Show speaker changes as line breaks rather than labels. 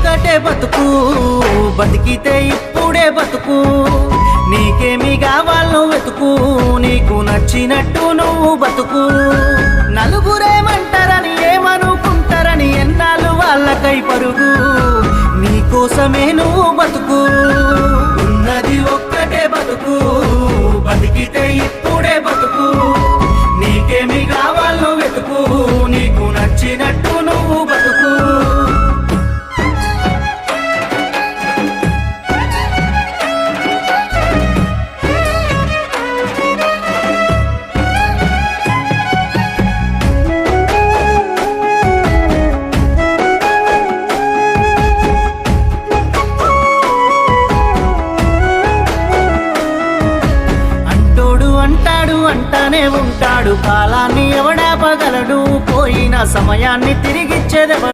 ఒక్కటే బతుకు, బతికితే ఇప్పుడే బతుకు. నీకేమి కావాలో వెతుకు, నీకు నచ్చినట్టు నువ్వు బతుకు. నలుగురేమంటారని ఏమనుకుంటారని ఎన్నాళ్ళు వాళ్ళకై పరుగు. నీకోసమే నువ్వు బతుకు. ఉన్నది ఒక్కటే బతుకు, బతికితే ఇప్పుడే బతుకు. నీకేమి కావాలో వెతుకు, నీకు నచ్చినట్టు నువ్వు బతుకు. అంటానే ఉంటాడు, కాలాన్ని ఎవడాపగలడు, పోయిన సమయాన్ని తిరిగిచ్చేదెవడు.